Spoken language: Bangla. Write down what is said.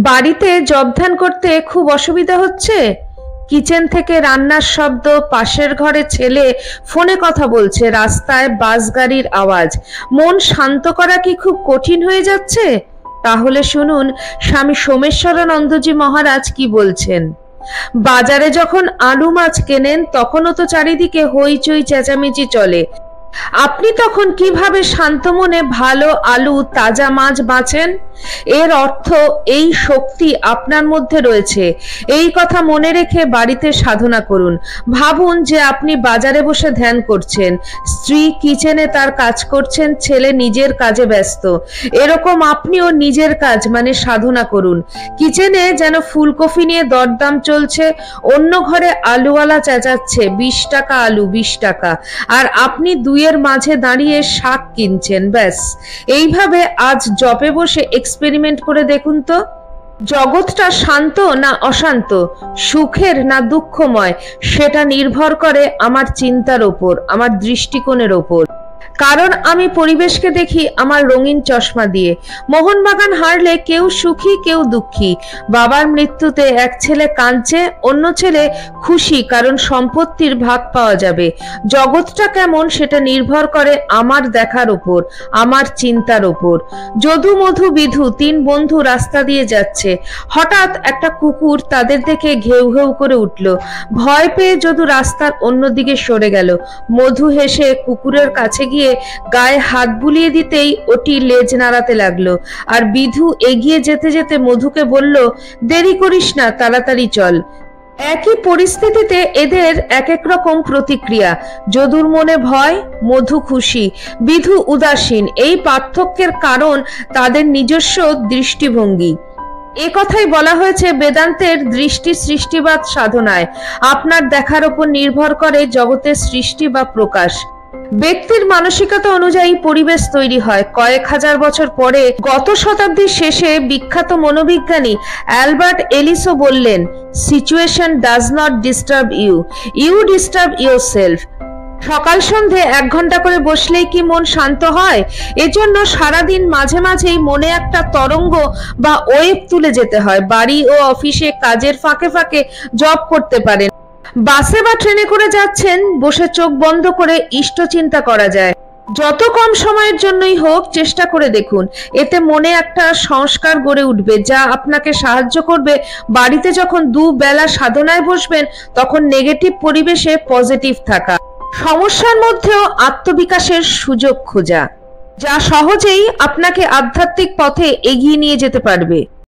বাড়িতে জবধান করতে খুব অসুবিধা হচ্ছে। কিচেন থেকে রান্নার শব্দ, পাশের ঘরে ছেলে ফোনে কথা বলছে, রাস্তায় বাস গাড়ির আওয়াজ। মন শান্ত করা কি খুব কঠিন হয়ে যাচ্ছে? তাহলে শুনুন স্বামী সোমেশ্বরানন্দজি মহারাজ কি বলছেন। বাজারে যখন আলু মাছ কেনেন তখনও তো চারিদিকে হইচই চেঁচামেচি চলে। আপনি তখন কিভাবে শান্ত মনে ভালো আলু, তাজা মাছ বাছেন? এর অর্থ এই শক্তি আপনার মধ্যে রয়েছে। এই কথা মনে রেখে বাড়িতে সাধনা করুন। ভাবুন যে আপনি বাজারে বসে ধ্যান করছেন, স্ত্রী কিচেনে তার কাজ করছেন, ছেলে নিজের কাজে ব্যস্ত। এরকম আপনিও নিজের কাজ মানে সাধনা করুন। কিচেনে যেন ফুলকপি নিয়ে দরদাম চলছে, অন্য ঘরে আলুওয়ালা চেঁচাচ্ছে 20 টাকা আলু, 20 টাকা, আর আপনি দুইয়ের মাঝে দাঁড়িয়ে শাক কিনছেন। ব্যাস, এইভাবে আজ জবে বসে এক্সপেরিমেন্ট করে দেখুন তো। জগৎটা শান্ত না অশান্ত, সুখের না দুঃখময়, সেটা নির্ভর করে আমার চিন্তার ওপর, আমার দৃষ্টিকোণের ওপর। কারণ আমি পরিবেশকে দেখি আমার রঙিন চশমা দিয়ে। মোহনবাগান হারলে কেউ সুখী কেউ দুঃখী। বাবার মৃত্যুতে এক ছেলে কাঁদছে, অন্য ছেলে খুশি, কারণ সম্পত্তির ভাগ পাওয়া যাবে। জগৎটা কেমন সেটা নির্ভর করে আমার দেখার ওপর, আমার চিন্তার ওপর। যদু মধু বিধু 3 বন্ধু রাস্তা দিয়ে যাচ্ছে। হঠাৎ একটা কুকুর তাদের দেখে ঘেউ ঘেউ করে উঠল। ভয় পেয়ে যদু রাস্তার অন্যদিকে সরে গেল। মধু হেসে কুকুরের কাছে গিয়ে গায়ে হাত বুলিয়ে দিতেই ওটি লেজ নাড়াতে লাগলো। আর বিধু এগিয়ে যেতে যেতে মধুকে বলল, দেরি করিস না, তাড়াতাড়ি চল। একই পরিস্থিতিতে এদের এক এক রকম প্রতিক্রিয়া। যদুর মনে ভয়, মধু খুশি, বিধু উদাসীন। এই পার্থক্যের কারণ তাদের নিজস্ব দৃষ্টিভঙ্গি। এ কথাই বলা হয়েছে বেদান্তের দৃষ্টি সৃষ্টিবাদ সাধনায়। আপনার দেখার উপর নির্ভর করে জগতের সৃষ্টি বা প্রকাশ। ব্যক্তির মানসিকতা অনুযায়ী পরিবেশ তৈরি হয়। কয়েক হাজার বছর পরে গত শতাব্দীর শেষে বিখ্যাত মনোবিজ্ঞানী অ্যালবার্ট এলিসও বললেন, situation does not disturb you, you disturb yourself. সকাল সন্ধে 1 ঘন্টা করে বসলেই কি মন শান্ত হয়? এজন্য সারাদিন মাঝে মাঝেই মনে একটা তরঙ্গ বা ওয়েভ তুলে যেতে হয়। বাড়ি ও অফিসে কাজের ফাঁকে ফাঁকে জব করতে পারেন। বাসে বা ট্রেনে করে যাচ্ছেন, বসে চোখ বন্ধ করে ইষ্ট চিন্তা করা যায়। যত কম সময়ের জন্যই হোক চেষ্টা করে দেখুন। এতে মনে একটা সংস্কার গড়ে উঠবে যা আপনাকে সাহায্য করবে বাড়িতে যখন দুবেলা সাধনায় বসবেন তখন নেগেটিভ পরিবেশে পজিটিভ থাকা। সমস্যার মধ্যেও আত্মবিকাশের সুযোগ খোঁজা, যা সহজেই আপনাকে আধ্যাত্মিক পথে এগিয়ে নিয়ে যেতে পারবে।